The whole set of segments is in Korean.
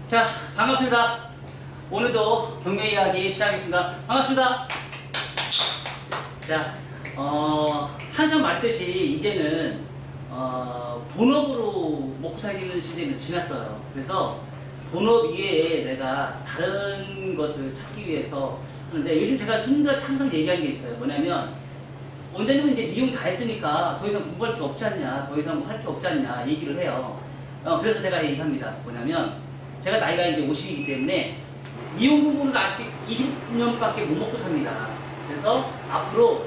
자, 반갑습니다. 오늘도 경매 이야기 시작하겠습니다. 반갑습니다. 자, 한참 말듯이 이제는 본업으로 먹고 살기는 시대는 지났어요. 그래서 본업 이외에 내가 다른 것을 찾기 위해서 하는데, 요즘 제가 손님들한테 항상 얘기하는 게 있어요. 뭐냐면, 원장님은 이제 미용 다 했으니까 더 이상 공부할 게 없지 않냐, 더 이상 할 게 없지 않냐 얘기를 해요. 그래서 제가 얘기합니다. 뭐냐면, 제가 나이가 이제 50이기 때문에 미용 공부는 아직 20년밖에 못 먹고 삽니다. 그래서 앞으로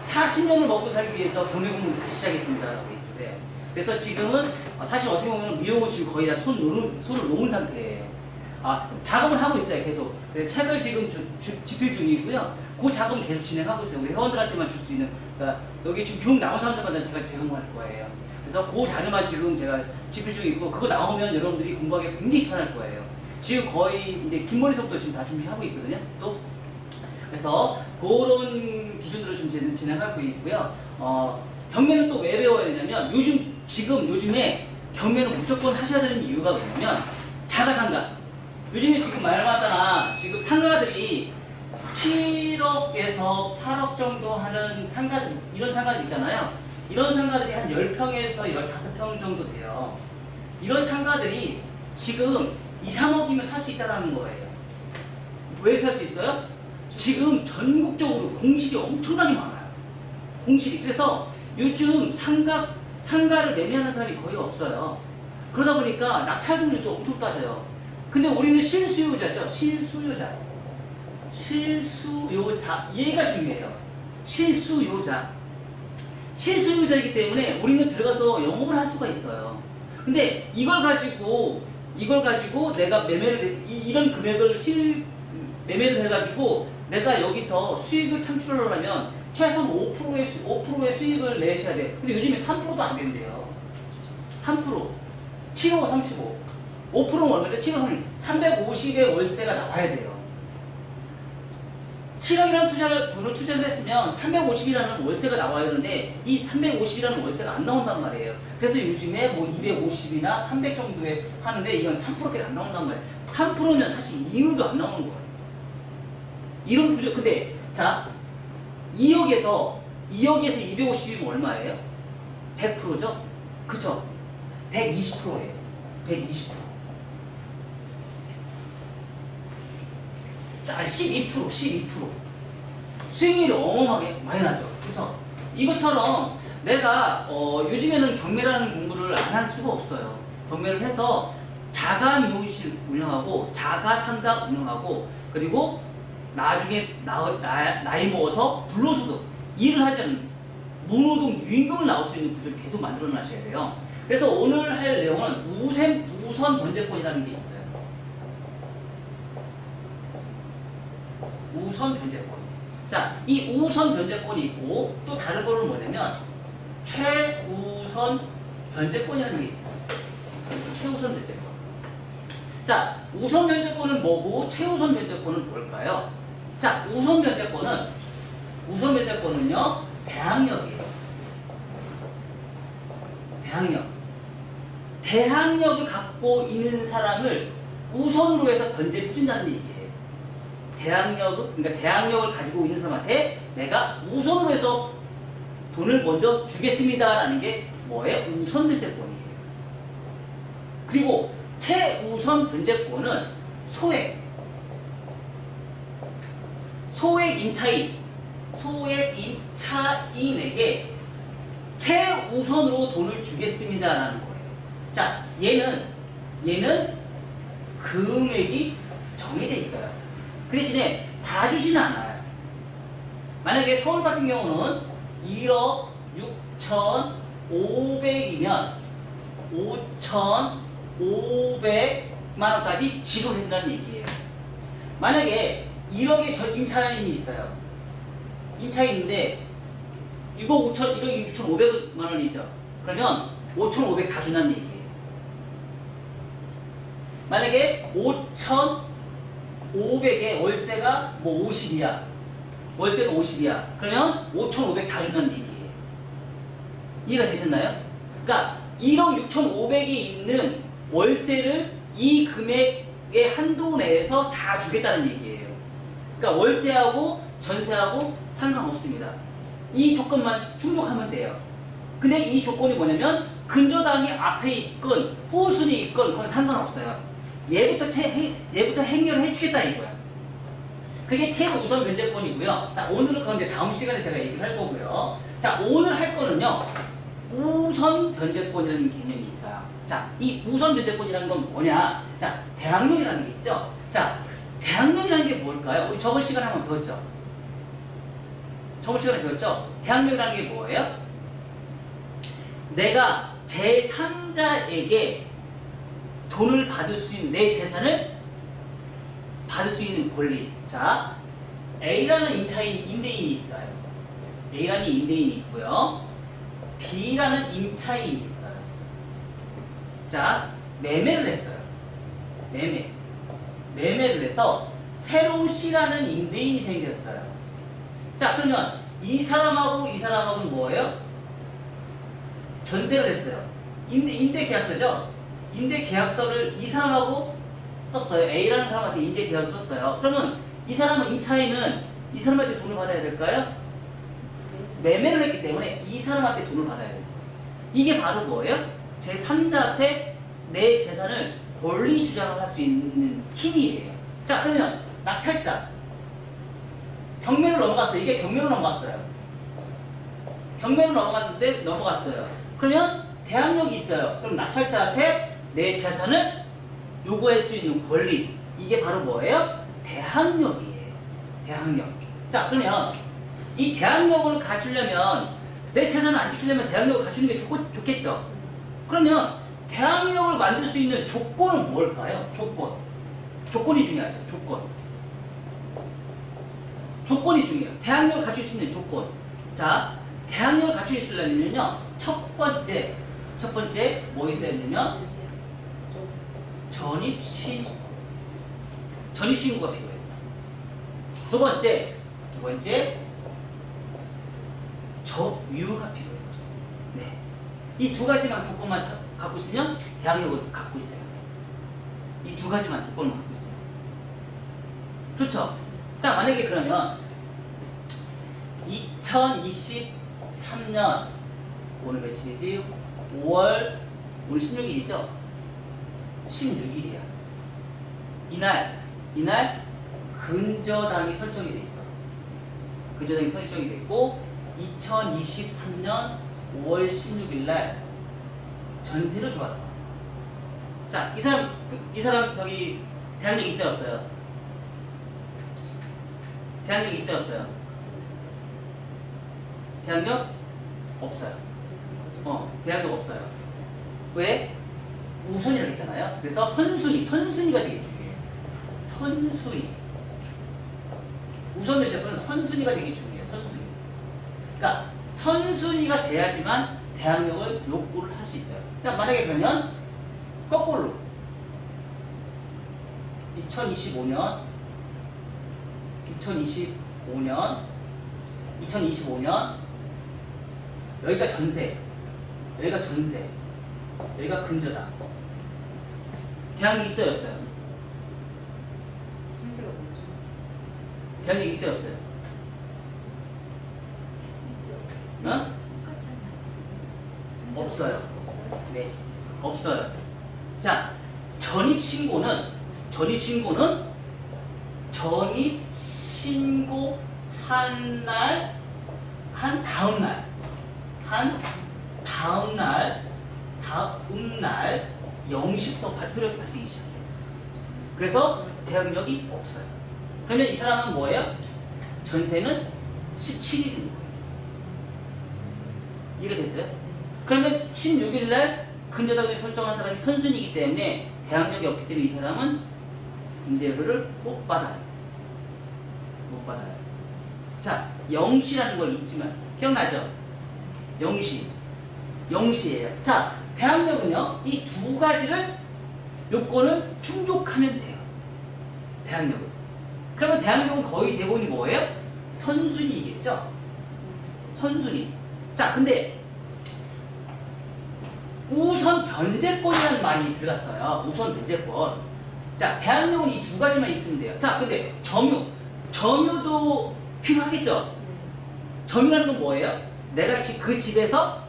40년을 먹고 살기 위해서 경매 공부를 다시 시작했습니다. 네. 그래서 지금은 사실 어떻게 보면 미용은 지금 거의 다 손을 놓은 상태예요. 작업을 하고 있어요, 계속. 책을 지금 집필 중이고요. 그 작업은 계속 진행하고 있어요. 우리 회원들한테만 줄 수 있는, 그러니까 여기 지금 교육 나온 사람들마다 제가 제공할 거예요. 그래서 그 자료만 지금 제가 집필 중이고, 그거 나오면 여러분들이 공부하기 굉장히 편할 거예요. 지금 거의 이제 긴머리서부터 지금 다 준비하고 있거든요. 또 그래서 그런 기준으로 좀 진행하고 있고요. 경매는 또 왜 배워야 되냐면, 요즘에 경매는 무조건 하셔야 되는 이유가 뭐냐면, 자가상가. 요즘에 지금 말마다 지금 상가들이 7억에서 8억 정도 하는 상가들, 이런 상가들 있잖아요. 이런 상가들이 한 10평에서 15평 정도 돼요. 이런 상가들이 지금 2, 3억이면 살 수 있다는 거예요. 왜 살 수 있어요? 지금 전국적으로 공실이 엄청나게 많아요. 공실이. 그래서 요즘 상가를 매매하는 사람이 거의 없어요. 그러다 보니까 낙찰금리도 엄청 따져요. 근데 우리는 실수요자죠. 실수요자. 얘가 중요해요. 실수요자이기 때문에 우리는 들어가서 영업을 할 수가 있어요. 근데 이걸 가지고 내가 이런 금액을 매매를 해가지고 내가 여기서 수익을 창출하려면 최소한 5%의 수익을 내셔야 돼. 근데 요즘에 3%도 안 된대요. 3%. 7억 35. 5%는 얼마인데? 7억은 350의 월세가 나와야 돼요. 7억이라는 돈을 투자를 했으면 350이라는 월세가 나와야 되는데, 이 350이라는 월세가 안 나온단 말이에요. 그래서 요즘에 뭐 250이나 300 정도에 하는데, 이건 3%밖에 안 나온단 말이에요. 3%면 사실 2억도 안 나오는 거예요. 이런 구조. 근데 자, 2억에서 250이면 얼마예요? 100%죠? 그쵸? 120%예요. 120%. 자, 12%. 수익률이 어마어마하게 많이 나죠. 그쵸? 이것처럼 내가 요즘에는 경매라는 공부를 안 할 수가 없어요. 경매를 해서 자가 미용실 운영하고, 자가 상가 운영하고, 그리고 나중에 나이 먹어서 불로소득, 일을 하지 않는 무노동 유임금을 나올 수 있는 구조를 계속 만들어 놔셔야 돼요. 그래서 오늘 할 내용은 우선 변제권이라는 게 있어요. 우선 변제권. 자, 이 우선 변제권이 있고, 또 다른 거는 뭐냐면 최우선 변제권이라는 게 있어요. 최우선 변제권. 자, 우선 변제권은 뭐고 최우선 변제권은 뭘까요? 자, 우선 변제권은요, 대항력이에요. 대항력을 갖고 있는 사람을 우선으로 해서 변제해 준다는 얘기예요. 그러니까 대항력을 가지고 있는 사람한테 내가 우선으로 해서 돈을 먼저 주겠습니다라는 게 뭐예요? 우선 변제권이에요. 그리고 최우선 변제권은 소액 임차인에게 최우선으로 돈을 주겠습니다라는 거예요. 자, 얘는 금액이 정해져 있어요. 그 대신에 다 주지는 않아요. 만약에 서울 같은 경우는 1억 6,500이면 5,500만 원까지 지급해준다는 얘기예요. 만약에 1억의 임차인이 있어요. 임차인인데 1억 6,500만 원이죠. 그러면 5,500 다 준다는 얘기예요. 만약에 5,500의 월세가 뭐 50이야. 월세가 50이야. 그러면 5,500 다 준다는 얘기예요. 이해가 되셨나요? 그러니까 1억 6,500이 있는 월세를 이 금액의 한도 내에서 다 주겠다는 얘기예요. 그러니까 월세하고 전세하고 상관없습니다. 이 조건만 충족하면 돼요. 근데 이 조건이 뭐냐면 근저당이 앞에 있건 후순위 있건 그건 상관없어요. 얘부터 행렬을 해주겠다 이거야. 그게 최우선 변제권이고요. 자, 오늘은 그건 이제 다음 시간에 제가 얘기를 할 거고요. 자, 오늘 할 거는요. 우선 변제권이라는 개념이 있어요. 자, 이 우선 변제권이라는 건 뭐냐? 자, 대항력이라는 게 있죠. 자, 대항력이라는 게 뭘까요? 우리 저번 시간에 한번 배웠죠? 저번 시간에 배웠죠? 대항력이라는 게 뭐예요? 내가 제3자에게 돈을 받을 수 있는 내 재산을 받을 수 있는 권리. 자, A라는 임대인이 있어요. A라는 임대인이 있고요. B라는 임차인이 있어요. 자, 매매를 했어요. 매매를 해서 새로운 C라는 임대인이 생겼어요. 자, 그러면 이 사람하고는 뭐예요? 전세를 했어요. 임대 계약서죠? 임대 계약서를 이 사람하고 썼어요. A라는 사람한테 임대 계약을 썼어요. 그러면 이 사람은 임차인은 이 사람한테 돈을 받아야 될까요? 매매를 했기 때문에 이 사람한테 돈을 받아야 돼요. 이게 바로 뭐예요? 제3자한테 내 재산을 권리 주장을 할 수 있는 힘이에요. 자, 그러면 낙찰자 경매를 넘어갔어요. 이게 경매로 넘어갔어요. 경매로 넘어갔어요. 그러면 대항력이 있어요. 그럼 낙찰자한테 내 재산을 요구할 수 있는 권리, 이게 바로 뭐예요? 대항력이에요. 대항력. 자, 그러면 이 대항력을 갖추려면 내 재산을 안 지키려면 대항력을 갖추는 게 좋겠죠. 그러면 대항력을 만들 수 있는 조건은 뭘까요? 조건이 중요하죠. 조건이 중요해요. 대항력을 갖출 수 있는 조건. 자, 대항력을 갖출 수 있으려면요, 첫 번째 뭐 있어야 되냐면 전입신고가 필요해요. 두 번째 접유가 필요해요. 네, 이 두 가지만 조건만 갖고 있으면 대항력을 갖고 있어요. 이 두 가지만 조건을 갖고 있어요. 좋죠? 자, 만약에 그러면 2023년 오늘 며칠이지? 5월 오늘 16일이죠? 16일이야. 이날 근저당이 설정이 돼 있어. 근저당이 설정이 돼 있고 2023년 5월 16일 날 전세를 들어왔어. 자, 이 사람 저기 대항력 있어요, 없어요? 대항력 있어요, 없어요? 대항력 없어요. 대항력 없어요. 왜? 우선이라고 했잖아요. 그래서 선순위가 되게 중요해요. 우선 면제권은 선순위가 되게 중요해요. 그러니까 선순위가 돼야지만 대항력을 요구를 할 수 있어요. 자, 만약에 그러면 거꾸로 2025년 여기가 전세, 여기가 근저당. 대항력 있어요, 없어요? 전세가 뭐죠? 대항력 있어요, 없어요? 있어요. 어? 똑같잖아요. 없어요. 네, 없어요. 자, 전입신고는 전입신고한 다음 날 0시부터 발표력이 발생이 시작해요. 그래서 대항력이 없어요. 그러면 이 사람은 뭐예요? 전세는 17일인 거예요. 이해됐어요? 그러면 16일 날 근저당을 설정한 사람이 선순위이기 때문에 대항력이 없기 때문에 이 사람은 임대료를 못 받아요. 자, 영시라는 걸 잊지 마요. 기억나죠? 영시예요. 자, 대항력은요, 이 두 가지를 요건을 충족하면 돼요. 대항력은. 그러면 대항력은 거의 대부분이 뭐예요? 선순위이겠죠? 선순위. 자, 근데 우선 변제권이라는 말이 들어갔어요. 우선 변제권. 자, 대항력은 이 두 가지만 있으면 돼요. 자, 근데 점유도 필요하겠죠? 점유라는 건 뭐예요? 내가 그 집에서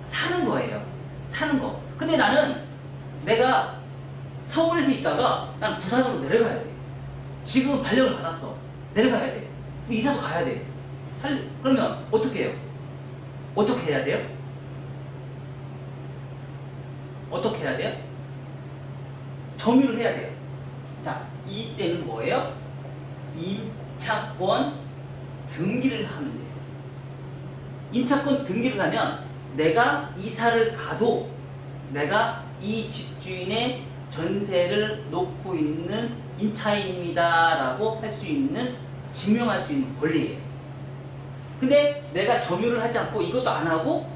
사는 거예요. 사는 거. 근데 나는 내가 서울에서 있다가 난 부산으로 내려가야 돼. 지금 발령을 받았어. 내려가야 돼. 이사도 가야 돼. 그러면 어떻게 해요? 어떻게 해야 돼요? 어떻게 해야 돼요? 점유를 해야 돼요. 자, 이때는 뭐예요? 임차권 등기를 하면 돼요. 임차권 등기를 하면 내가 이사를 가도 내가 이 집주인의 전세를 놓고 있는 임차인입니다 라고 할 수 있는, 증명할 수 있는 권리예요. 근데 내가 점유를 하지 않고 이것도 안 하고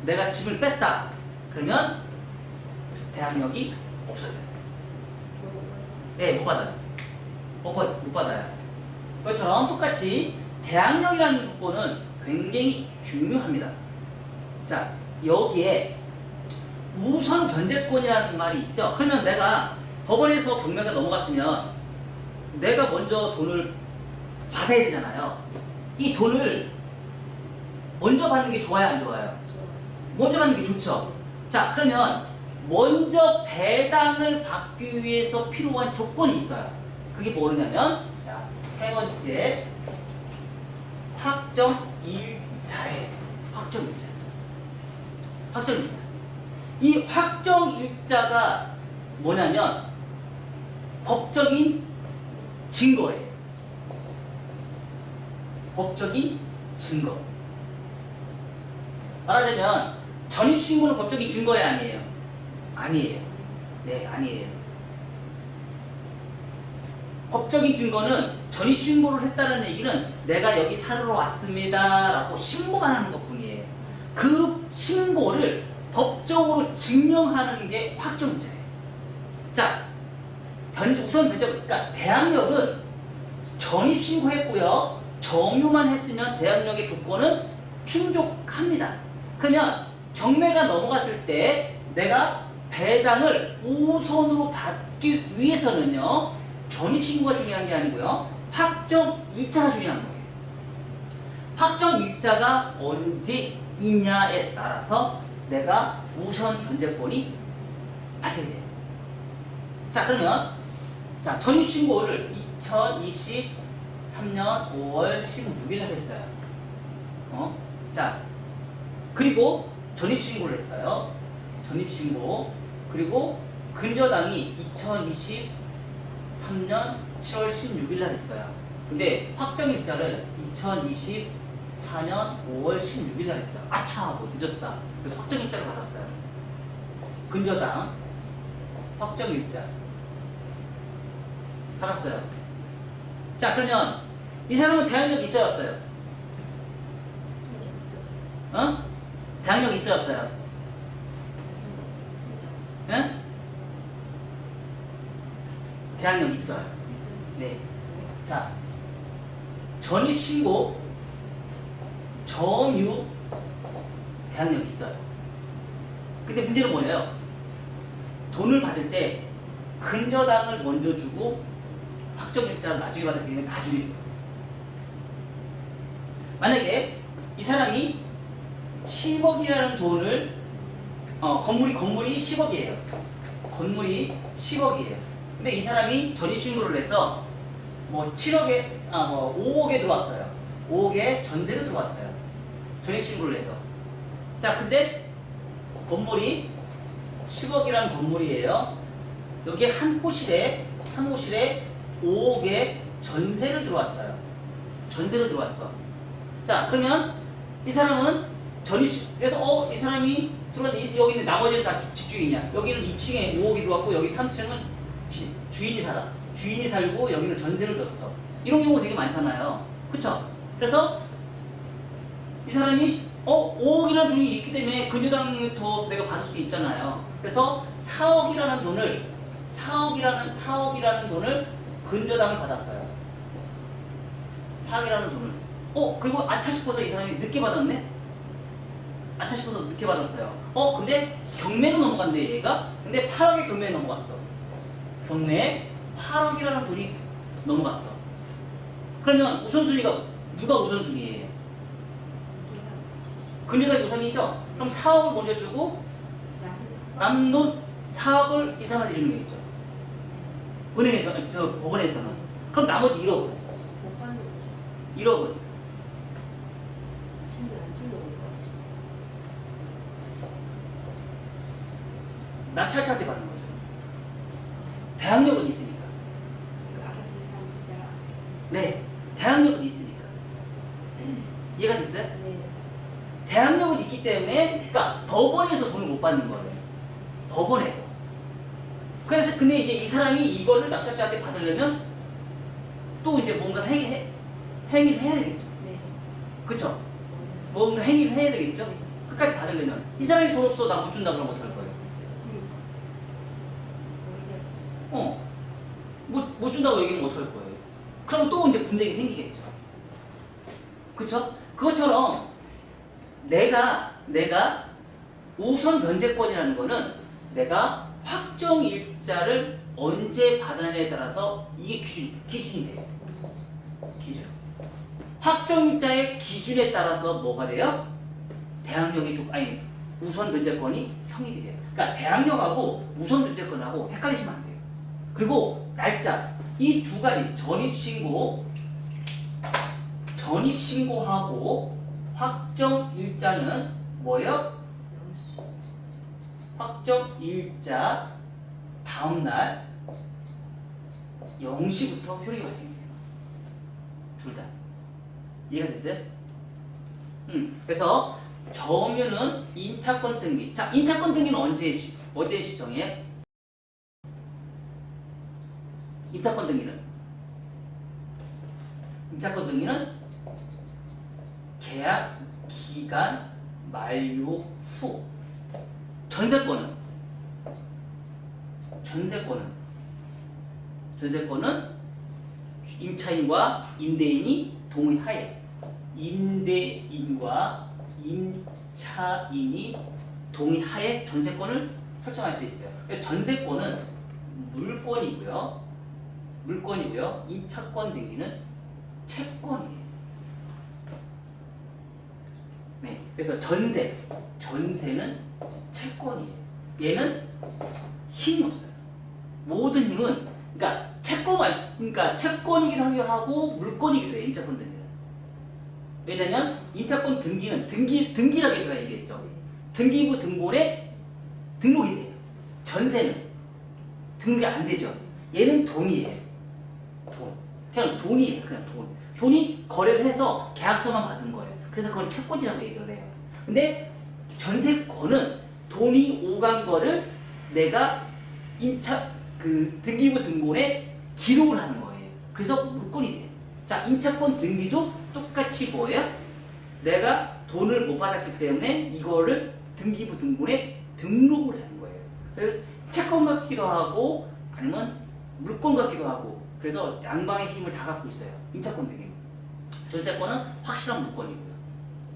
내가 집을 뺐다 그러면 대항력이 없어져요. 네, 못 받아요. 못 받아요. 그것처럼 똑같이 대항력이라는 조건은 굉장히 중요합니다. 자, 여기에 우선 변제권이라는 말이 있죠. 그러면 내가 법원에서 경매가 넘어갔으면 내가 먼저 돈을 받아야 되잖아요. 이 돈을 먼저 받는 게 좋아요, 안 좋아요? 먼저 받는 게 좋죠. 자, 그러면 먼저 배당을 받기 위해서 필요한 조건이 있어요. 그게 뭐냐면, 자, 세 번째, 확정일자예요. 확정일자. 확정일자. 이 확정일자가 뭐냐면 법적인 증거예요. 법적인 증거. 말하자면 전입신고는 법적인 증거예요, 아니에요? 아니에요. 네, 아니에요. 법적인 증거는 전입신고를 했다는 얘기는 내가 여기 살으러 왔습니다 라고 신고만 하는 것 뿐이에요. 그 신고를 법적으로 증명하는 게 확정일자예요. 자, 우선 그러니까 대항력은 전입신고했고요, 점유만 했으면 대항력의 조건은 충족합니다. 그러면 경매가 넘어갔을 때 내가 배당을 우선으로 받기 위해서는요, 전입신고가 중요한 게 아니고요, 확정일자가 중요한 거예요. 확정일자가 언제이냐에 따라서 내가 우선 변제권이 발생돼요. 자, 그러면 자, 전입신고를 2023년 5월 16일 하겠어요. 자, 그리고 전입신고를 했어요. 전입신고. 그리고 근저당이 2023년 7월 16일 날 했어요. 근데 확정일자를 2024년 5월 16일 날 했어요. 아차! 뭐 늦었다. 그래서 확정일자를 받았어요. 근저당 확정일자 받았어요. 자, 그러면 이 사람은 대항력 있어요, 없어요? 대항력 있어요, 없어요? 예? 대항력 있어요. 네. 자, 전입신고, 점유, 대항력 있어요. 근데 문제는 뭐예요? 돈을 받을 때 근저당을 먼저 주고 확정일자를 나중에 받을 경우에 나중에 줘요. 만약에 이 사람이 10억이라는 돈을 건물이 10억이에요. 건물이 10억이에요. 근데 이 사람이 전입신고를 해서 뭐 7억에 5억에 들어왔어요. 5억에 전세로 들어왔어요. 전입신고를 해서. 자, 근데 건물이 10억이라는 건물이에요. 여기 한 호실에 5억에 전세를 들어왔어요. 전세로 들어왔어. 자, 그러면 이 사람은 그래서 이 사람이 들어왔는데 여기는 나머지는 다 집주인이야. 여기는 2층에 5억이 들어왔고 여기 3층은 주인이 살아. 주인이 살고 여기는 전세를 줬어. 이런 경우가 되게 많잖아요. 그쵸? 그래서 이 사람이 5억이라는 돈이 있기 때문에 근저당부터 내가 받을 수 있잖아요. 그래서 4억이라는 돈을 근저당을 받았어요. 4억이라는 돈을. 그리고 아차 싶어서 이 사람이 늦게 받았네? 아차 싶어서 늦게 받았어요. 근데 경매로 넘어갔네 얘가. 근데 8억의 경매에 넘어갔어. 경매에 8억이라는 돈이 넘어갔어. 그러면 우선순위가 누가 우선순위예요? 금리가 우선이죠. 그럼 4억을 먼저 주고 남는 돈 4억을 이 사람한테 주는 거겠죠. 은행에서, 저 법원에서는. 그럼 나머지 1억은? 못 받는 거죠. 1억은? 준비 안 주려고 것 같아요. 낙찰자한테 받는 거죠. 대항력은 있으니까. 아까 제 사람 부자. 네, 대항력은 있으니까. 이해가 됐어요? 네. 대항력은 있기 때문에, 그러니까 법원에서 돈을 못 받는 거예요. 법원에서. 그래서 근데 이제 이 사람이 이거를 낙찰자한테 받으려면 또 이제 뭔가 행위를 해야 되겠죠. 네. 그쵸? 뭔가 행위를 해야 되겠죠? 끝까지 받으려면. 이 사람이 돈 없어, 나 못 준다 그러면 어떡할 거예요? 못 준다고 얘기하면 어떡할 거예요? 그럼 또 이제 분쟁이 생기겠죠. 그쵸? 그것처럼 내가 우선 변제권이라는 거는 내가 확정 일자를 언제 받아내냐에 따라서 이게 기준이 돼요. 기준. 확정 일자의 기준에 따라서 뭐가 돼요? 대항력이 우선 변제권이 성립이 돼요. 그러니까 대항력하고 우선 변제권하고 헷갈리시면 안 돼요. 그리고 날짜 이 두 가지 전입신고하고 확정 일자는 뭐예요? 확정 일자 다음날 0시부터 효력이 발생해요. 둘 다. 이해가 됐어요? 그래서 점유는 임차권 등기. 자, 임차권 등기는 언제 시정해요? 임차권 등기는 계약 기간 만료 후. 전세권은 임차인과 임대인이 동의하에 임대인과 임차인이 동의하에 전세권을 설정할 수 있어요. 전세권은 물권이고요. 임차권 등기는 채권이에요. 네, 그래서 전세는 채권이에요. 얘는 힘이 없어요. 모든 힘은 그러니까 채권이기도 하고 물권이기도 해요. 임차권 등기는. 왜냐면 임차권 등기는 등기라고 제가 얘기했죠. 등기부 등본에 등록이 돼요. 전세는 등록이 안 되죠. 얘는 돈이에요. 그냥 돈이에요. 그냥 돈. 돈이 거래를 해서 계약서만 받은 거예요. 그래서 그걸 채권이라고 얘기를 해요. 근데 전세권은 돈이 오간 거를 내가 등기부 등본에 기록을 하는 거예요. 그래서 물권이 돼요. 자, 임차권 등기도 똑같이 뭐예요? 내가 돈을 못 받았기 때문에 이거를 등기부 등본에 등록을 하는 거예요. 그래서 채권 같기도 하고 아니면 물권 같기도 하고 그래서 양방의 힘을 다 갖고 있어요. 임차권 등기. 전세권은 확실한 물권이고요.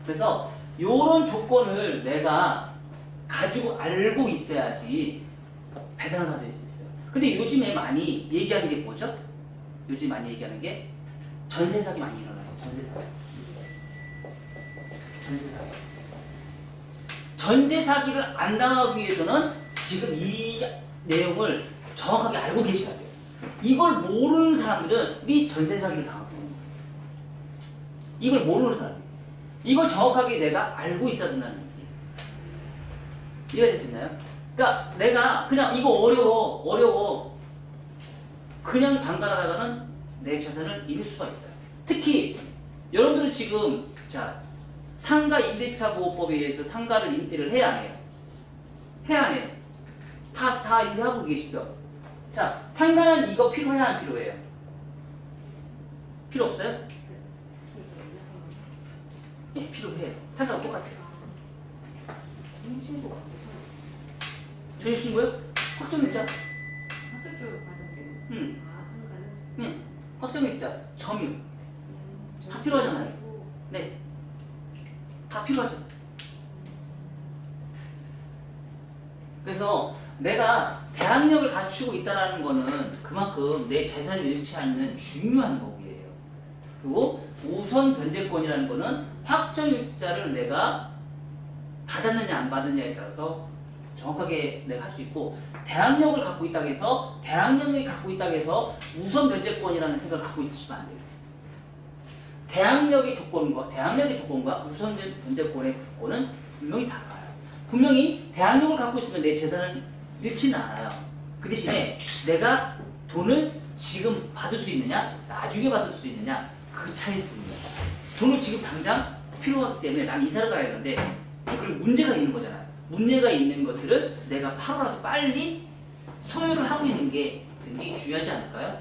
그래서 이런 조건을 내가 가지고 알고 있어야지 배당을 받을 수 있어요. 근데 요즘에 많이 얘기하는 게 뭐죠? 요즘 많이 얘기하는 게 전세 사기 많이 일어나요. 전세 사기를 안 당하기 위해서는 지금 이 내용을 정확하게 알고 계셔야 돼요. 이걸 모르는 사람들은 전세 사기를 당하고 있는 거예요. 이걸 모르는 사람이. 이걸 정확하게 내가 알고 있어야 된다는 얘기. 이해가 되셨나요? 그러니까 내가 그냥 이거 어려워 그냥 방관하다가는 내 재산을 잃을 수가 있어요. 특히 여러분들은 지금 상가 임대차 보호법에 의해서 상가를 임대를 해야 안 해요? 해야 안 해요? 다 임대하고 계시죠? 자, 상가는 이거 필요해야 안 필요해요? 필요 없어요? 예, 필요해요. 상가가 똑같아요. 전입신고가 돼서 전입신고요? 확정일자. 학습적으로 받은데. 상가는. 네, 확정일자, 점유 다 필요하잖아요. 네, 다 필요하죠. 그래서 내가 대항력을 갖추고 있다는 거는 그만큼 내 재산을 잃지 않는 중요한 거기에요. 그리고 우선 변제권이라는 거는 확정일자를 내가 받았느냐 안 받느냐에 따라서 정확하게 내가 할 수 있고, 대항력을 갖고 있다고 해서 대항력이 갖고 있다고 해서 우선 변제권이라는 생각을 갖고 있으시면 안 돼요. 대항력의 조건과 우선 변제권의 조건은 분명히 달라요. 분명히 대항력을 갖고 있으면 내 재산을 잃지는 않아요. 그 대신에 내가 돈을 지금 받을 수 있느냐 나중에 받을 수 있느냐 그 차이뿐이에요. 돈을 지금 당장 필요하기 때문에 난 이사를 가야 되는데 그리고 문제가 있는 거잖아요. 문제가 있는 것들을 내가 하루라도 빨리 소유를 하고 있는 게 굉장히 중요하지 않을까요?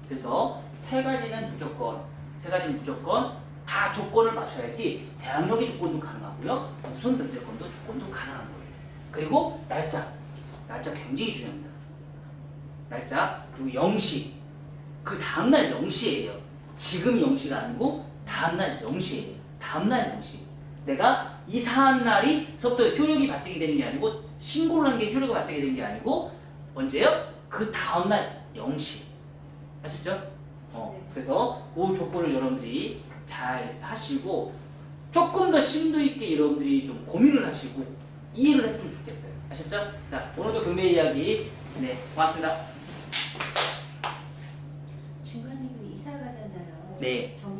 그래서 세 가지는 무조건 다 조건을 맞춰야지 대항력의 조건도 가능하고요. 우선 변제권도 조건도 가능한 거예요. 그리고 날짜 굉장히 중요합니다. 날짜 그리고 영시, 그 다음날 영시예요. 지금 영시가 아니고 다음날 영시예요. 다음날 영시. 내가 이사한 날이서부터 효력이 발생이 되는 게 아니고 신고를 한 게 효력이 발생이 되는 게 아니고 언제요? 그 다음날 영시. 아시죠? 그래서 그 조건을 여러분들이 잘 하시고 조금 더 심도 있게 여러분들이 좀 고민을 하시고 이해를 했으면 좋겠어요. 아셨죠? 자, 오늘도 경매 이야기 고맙습니다. 중간에 그 이사 가잖아요. 네. 정보